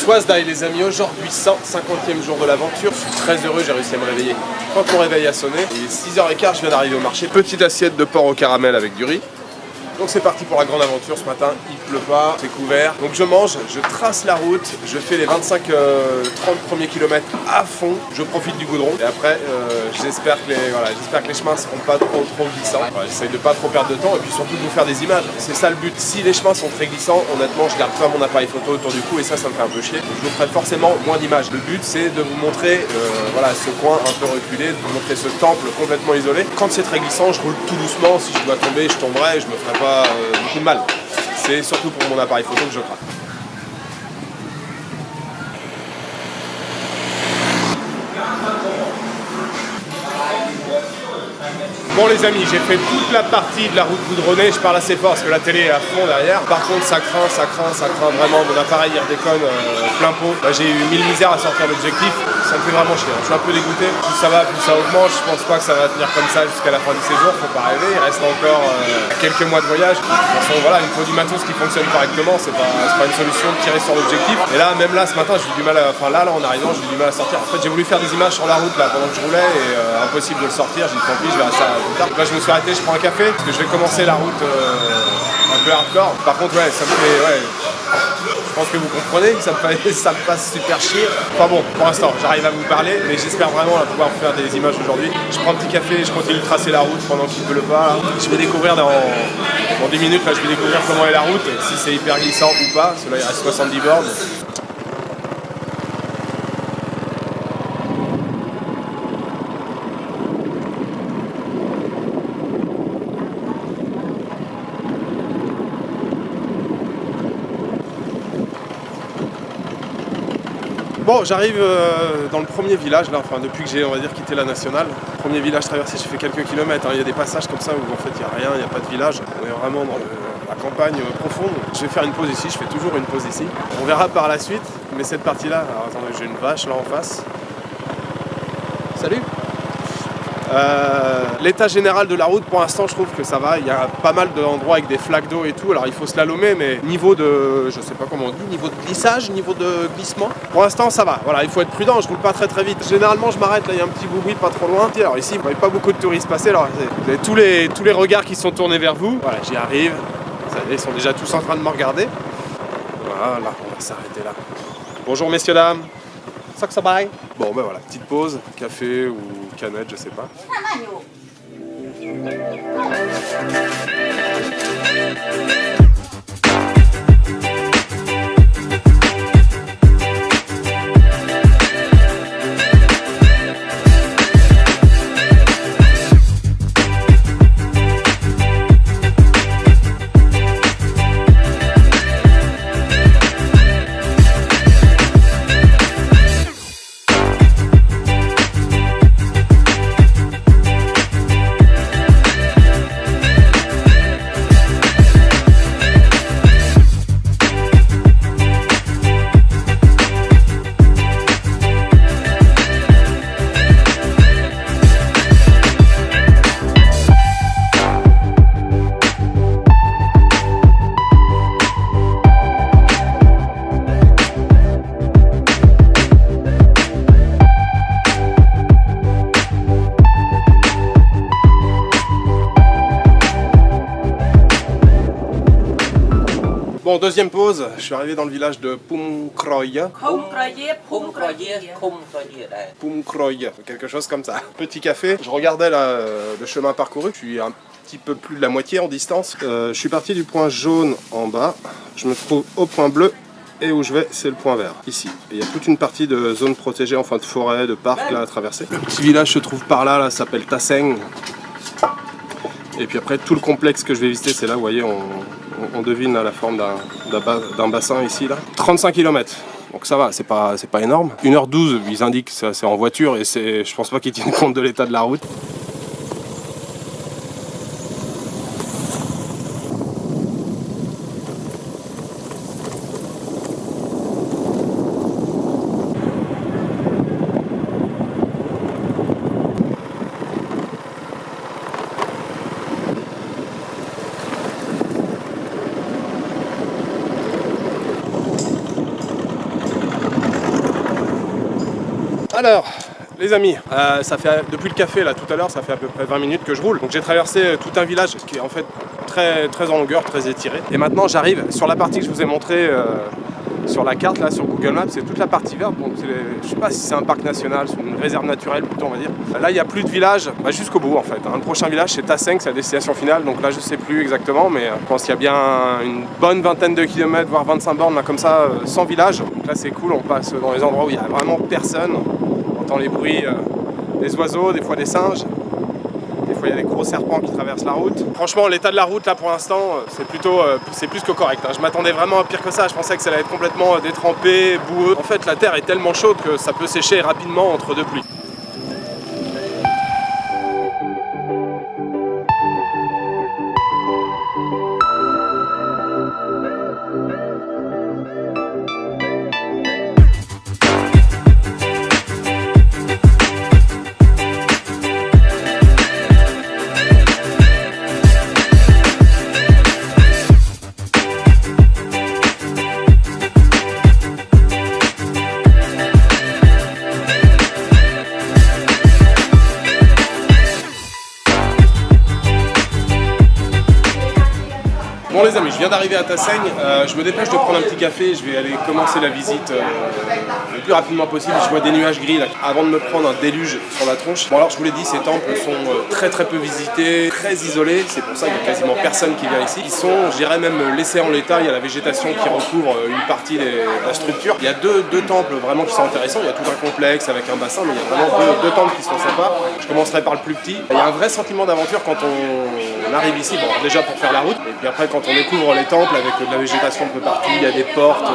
Swazdaï les amis, aujourd'hui 150e jour de l'aventure. Je suis très heureux, j'ai réussi à me réveiller quand mon réveil a sonné. Il est 6h15, je viens d'arriver au marché. Petite assiette de porc au caramel avec du riz. Donc c'est parti pour la grande aventure ce matin, il pleut pas, c'est couvert. Donc je mange, je trace la route, je fais les 25-30 premiers kilomètres à fond, je profite du goudron. Et après, j'espère que les chemins seront pas trop glissants. J'essaye de pas trop perdre de temps et puis surtout de vous faire des images. C'est ça le but. Si les chemins sont très glissants, honnêtement, je garde pas mon appareil photo autour du cou et ça me fait un peu chier. Donc, je vous ferai forcément moins d'images. Le but c'est de vous montrer ce coin un peu reculé, de vous montrer ce temple complètement isolé. Quand c'est très glissant, je roule tout doucement. Si je dois tomber, je tomberai, je me ferai pas beaucoup de mal. C'est surtout pour mon appareil photo que je craque. Bon les amis, j'ai fait toute la partie de la route goudronnée, je parle assez fort parce que la télé est à fond derrière. Par contre ça craint vraiment, mon appareil il redéconne plein pot. Là, j'ai eu 1000 misères à sortir l'objectif, ça me fait vraiment chier. Je suis un peu dégoûté, plus ça va, plus ça augmente, je pense pas que ça va tenir comme ça jusqu'à la fin du séjour, faut pas rêver, il reste encore quelques mois de voyage. De toute façon voilà, il me faut du matos qui fonctionne correctement, c'est pas une solution de tirer sur l'objectif. Et là, même là ce matin, j'ai eu du mal à, là en arrivant, j'ai eu du mal à sortir. En fait j'ai voulu faire des images sur la route là pendant que je roulais et impossible de le sortir, j'ai dit tant pis, je verrai ça. Là je me suis arrêté, je prends un café parce que je vais commencer la route un peu hardcore. Par contre ouais, ça me fait je pense que vous comprenez que ça me passe super chier. Enfin bon, pour l'instant j'arrive à vous parler, mais j'espère vraiment là, pouvoir vous faire des images aujourd'hui. Je prends un petit café, je continue de tracer la route pendant qu'il pleut pas. Je vais découvrir dans 10 minutes là, je vais découvrir comment est la route, si c'est hyper glissant ou pas, parce que là il reste 70 bornes. Bon, j'arrive dans le premier village, là, enfin depuis que j'ai, on va dire, quitté la nationale. Premier village traversé, j'ai fait quelques kilomètres, hein. Il y a des passages comme ça où en fait il n'y a rien, il n'y a pas de village. On est vraiment dans la campagne profonde. Je vais faire une pause ici, je fais toujours une pause ici. On verra par la suite, mais cette partie-là, alors attendez, j'ai une vache là en face. Salut! L'état général de la route pour l'instant je trouve que ça va, il y a pas mal d'endroits avec des flaques d'eau et tout, alors il faut slalomer mais niveau de, je sais pas comment on dit, niveau de glissage, niveau de glissement, pour l'instant ça va, voilà il faut être prudent, je roule pas très vite, généralement je m'arrête là, il y a un petit boui pas trop loin, alors ici vous voyez pas beaucoup de touristes passer, alors vous avez tous les regards qui sont tournés vers vous, voilà j'y arrive, ils sont déjà tous en train de me regarder, voilà on va s'arrêter là, bonjour messieurs dames. Bon ben voilà, petite pause, café ou canette, je sais pas. Bon, deuxième pause, je suis arrivé dans le village de Pumkroye, quelque chose comme ça. Petit café, je regardais là, le chemin parcouru, je suis un petit peu plus de la moitié en distance. Je suis parti du point jaune en bas, je me trouve au point bleu et où je vais c'est le point vert, ici. Et il y a toute une partie de zone protégée, enfin de forêt, de parc là à traverser. Le petit village se trouve par là, là s'appelle Tasseng. Et puis après tout le complexe que je vais visiter c'est là, vous voyez, on devine là, la forme d'un bassin ici là. 35 km, donc ça va, c'est pas énorme. 1h12, ils indiquent que c'est en voiture et je pense pas qu'ils tiennent compte de l'état de la route. Alors, les amis, ça fait depuis le café là tout à l'heure, ça fait à peu près 20 minutes que je roule. Donc j'ai traversé tout un village qui est en fait très en longueur, très étiré. Et maintenant j'arrive sur la partie que je vous ai montrée sur la carte là, sur Google Maps, c'est toute la partie verte. Bon, je sais pas si c'est un parc national, c'est une réserve naturelle plutôt on va dire. Là il n'y a plus de village, jusqu'au bout en fait. Le prochain village c'est Tasseng, c'est la destination finale. Donc là je sais plus exactement, mais je pense qu'il y a bien une bonne vingtaine de kilomètres, voire 25 bornes là, comme ça, sans village. Donc là c'est cool, on passe dans les endroits où il n'y a vraiment personne. On entend les bruits des oiseaux, des fois des singes. Des fois il y a des gros serpents qui traversent la route. Franchement l'état de la route là pour l'instant c'est plutôt c'est plus que correct. Je m'attendais vraiment à pire que ça, je pensais que ça allait être complètement détrempé, boueux. En fait la terre est tellement chaude que ça peut sécher rapidement entre deux pluies. Bon les amis, je viens d'arriver à Tasseng, je me dépêche de prendre un petit café, je vais aller commencer la visite le plus rapidement possible. Je vois des nuages gris là, avant de me prendre un déluge sur la tronche. Bon alors je vous l'ai dit, ces temples sont très peu visités, très isolés, c'est pour ça qu'il n'y a quasiment personne qui vient ici. Ils sont, je dirais même laissés en l'état, il y a la végétation qui recouvre une partie de la structure. Il y a deux temples vraiment qui sont intéressants, il y a tout un complexe avec un bassin, mais il y a vraiment deux temples qui sont sympas. Je commencerai par le plus petit. Il y a un vrai sentiment d'aventure quand on arrive ici, bon déjà pour faire la route, et puis après quand on découvre les temples avec de la végétation un peu partout, il y a des portes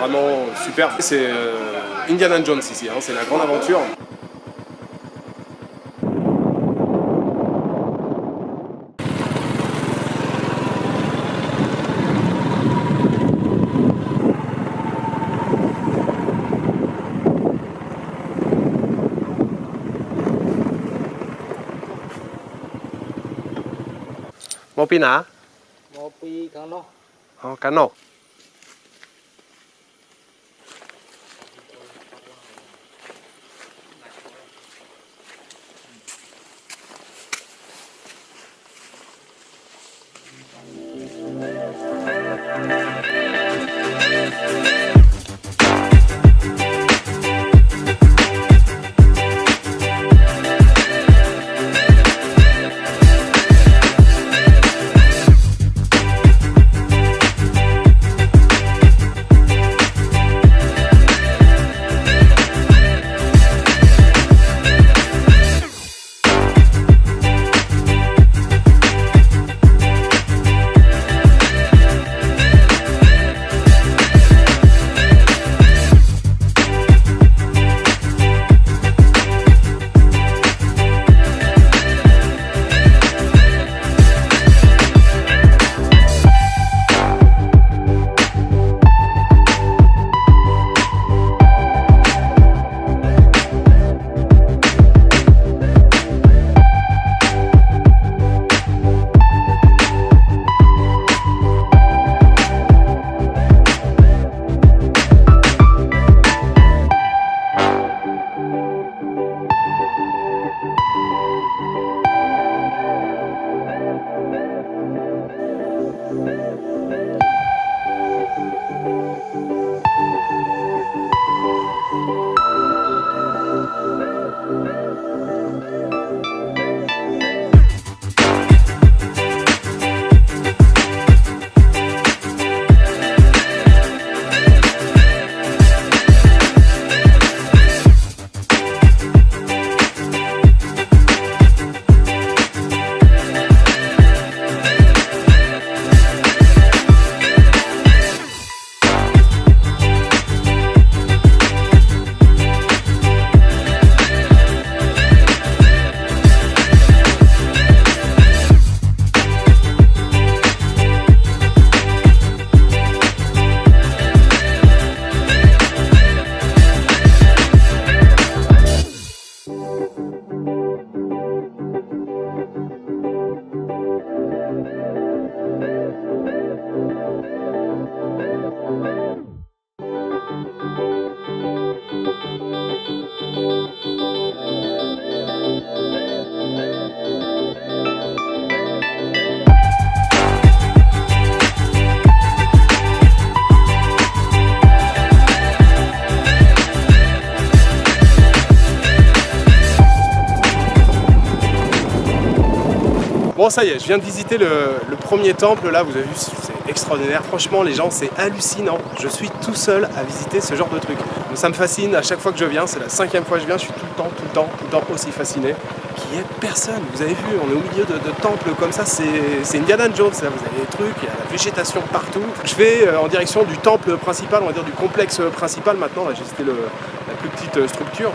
vraiment super. C'est Indiana Jones ici, c'est la grande aventure. Mau pindah? Mau pergi Kano. Oh, Kano. Bon, ça y est, je viens de visiter le premier temple, là, vous avez vu, c'est extraordinaire. Franchement, les gens, c'est hallucinant. Je suis tout seul à visiter ce genre de truc. Donc ça me fascine à chaque fois que je viens, c'est la 5e fois que je viens, je suis tout le temps aussi fasciné. Qu'il n'y ait personne, vous avez vu, on est au milieu de temples comme ça, c'est Indiana Jones, là, vous avez des trucs, il y a la végétation partout. Je vais en direction du temple principal, on va dire du complexe principal maintenant, là j'ai visité la plus petite structure.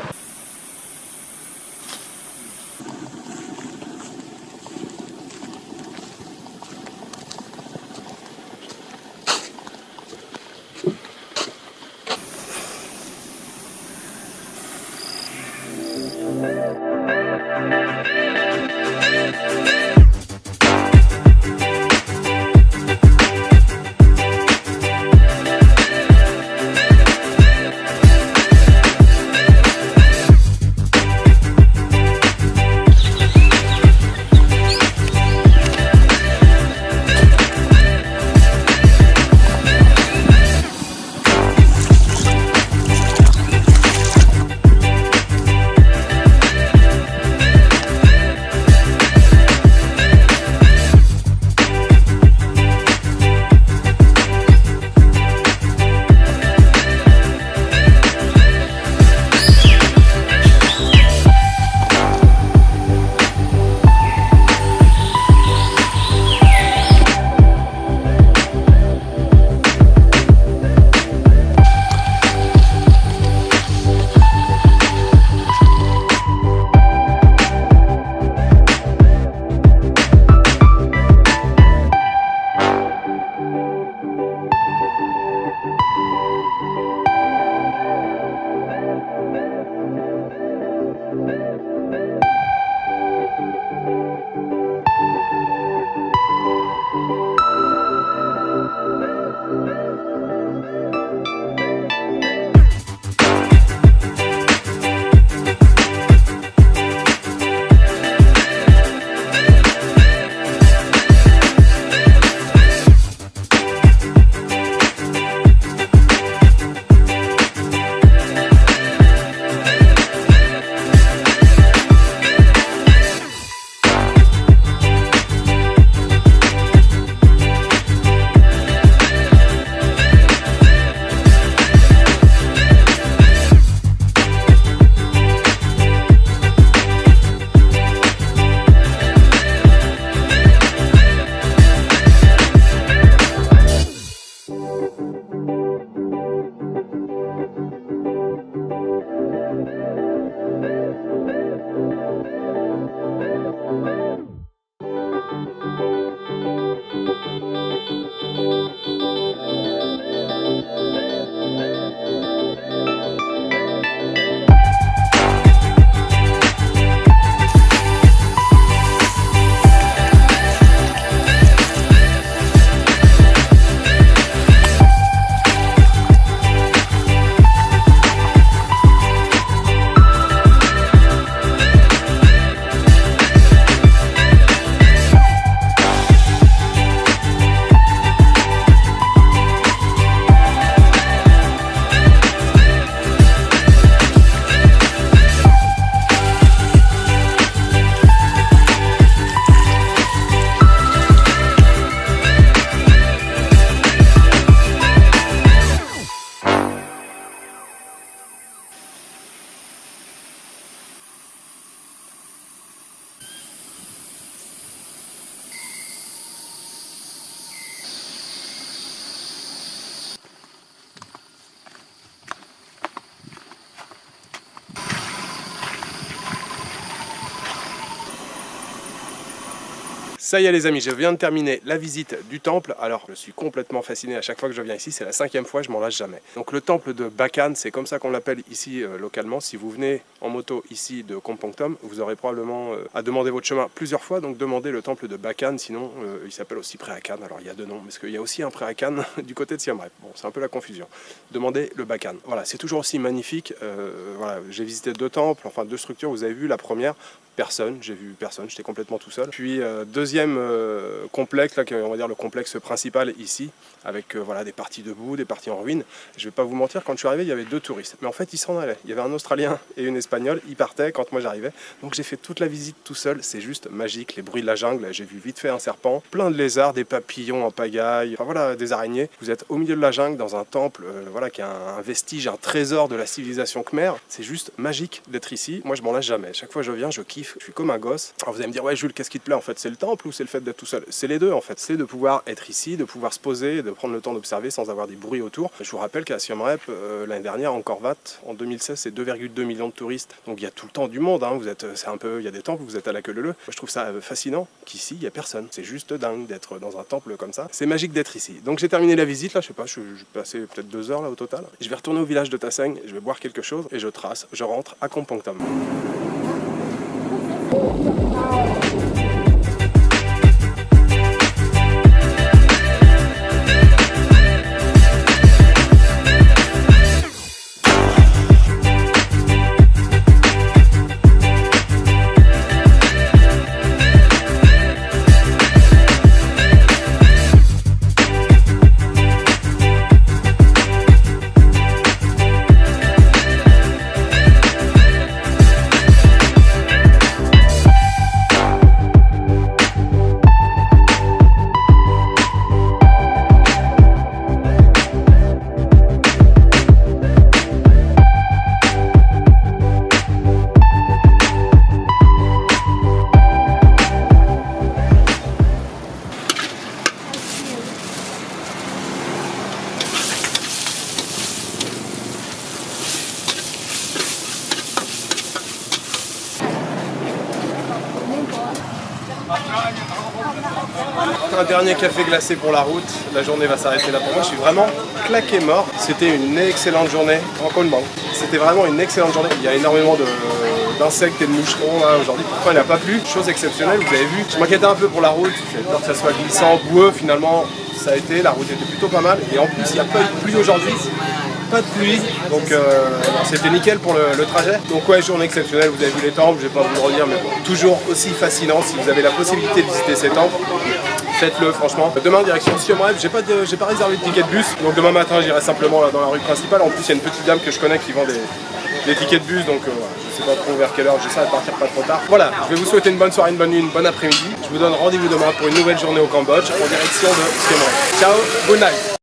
Ça y est les amis, je viens de terminer la visite du temple. Alors je suis complètement fasciné à chaque fois que je viens ici, c'est la 5e fois, je m'en lâche jamais. Donc le temple de Bacan, c'est comme ça qu'on l'appelle ici localement. Si vous venez en moto ici de Kampong Thom, vous aurez probablement à demander votre chemin plusieurs fois. Donc demandez le temple de Bacan, sinon il s'appelle aussi Preacan. Alors il y a deux noms, parce qu'il y a aussi un Preacan du côté de Siem Reap. Bon, c'est un peu la confusion. Demandez le Bacan. Voilà, c'est toujours aussi magnifique. Voilà, j'ai visité deux temples, enfin deux structures, vous avez vu la première. personne, j'ai vu personne, j'étais complètement tout seul. Puis deuxième complexe, là, on va dire le complexe principal ici, avec voilà, des parties debout, des parties en ruine. Je vais pas vous mentir, quand je suis arrivé, il y avait 2 touristes. Mais en fait, ils s'en allaient. Il y avait un Australien et une Espagnole, ils partaient quand moi j'arrivais. Donc j'ai fait toute la visite tout seul, c'est juste magique, les bruits de la jungle. J'ai vu vite fait un serpent, plein de lézards, des papillons en pagaille, enfin voilà, des araignées. Vous êtes au milieu de la jungle, dans un temple, voilà, qui est un vestige, un trésor de la civilisation khmer. C'est juste magique d'être ici. Moi, je m'en lasse jamais. Chaque fois que je viens, je kiffe, je suis comme un gosse. Alors vous allez me dire, ouais Jules, qu'est-ce qui te plaît en fait? C'est le temple ou c'est le fait d'être tout seul? C'est les deux en fait. C'est de pouvoir être ici, de pouvoir se poser, de prendre le temps d'observer sans avoir des bruits autour. Je vous rappelle qu'à Siem Reap, l'année dernière, en Angkor Wat, en 2016, c'est 2,2 millions de touristes. Donc il y a tout le temps du monde. Hein. C'est un peu, il y a des temples où vous êtes à la queue leu. Moi, je trouve ça fascinant qu'ici, il n'y a personne. C'est juste dingue d'être dans un temple comme ça. C'est magique d'être ici. Donc j'ai terminé la visite là, je sais pas, je vais passer peut-être 2 heures là au total. Je vais retourner au village de Taseng, je vais boire quelque chose et je trace. Je rentre à Kampong Thom. Un dernier café glacé pour la route, la journée va s'arrêter là pour moi, je suis vraiment claqué mort. C'était une excellente journée en Kolmang. C'était vraiment une excellente journée. Il y a énormément d'insectes et de moucherons là aujourd'hui. Pourquoi il n'a pas plu? Chose exceptionnelle, vous avez vu. Je m'inquiétais un peu pour la route, j'avais peur que ça soit glissant, boueux. Finalement, ça a été, la route était plutôt pas mal. Et en plus, il n'y a pas eu de pluie aujourd'hui. Pas de pluie, donc c'était nickel pour le trajet. Donc ouais, journée exceptionnelle, vous avez vu les temples, je vais pas vous le redire, mais bon, toujours aussi fascinant. Si vous avez la possibilité de visiter ces temples, faites-le franchement. Demain direction Siem Reap, j'ai pas réservé de ticket de bus, donc demain matin j'irai simplement là, dans la rue principale. En plus il y a une petite dame que je connais qui vend des tickets de bus, donc je sais pas trop vers quelle heure, j'essaie de partir pas trop tard. Voilà, je vais vous souhaiter une bonne soirée, une bonne nuit, une bonne après-midi. Je vous donne rendez-vous demain pour une nouvelle journée au Cambodge en direction de Siem Reap. Ciao, good night.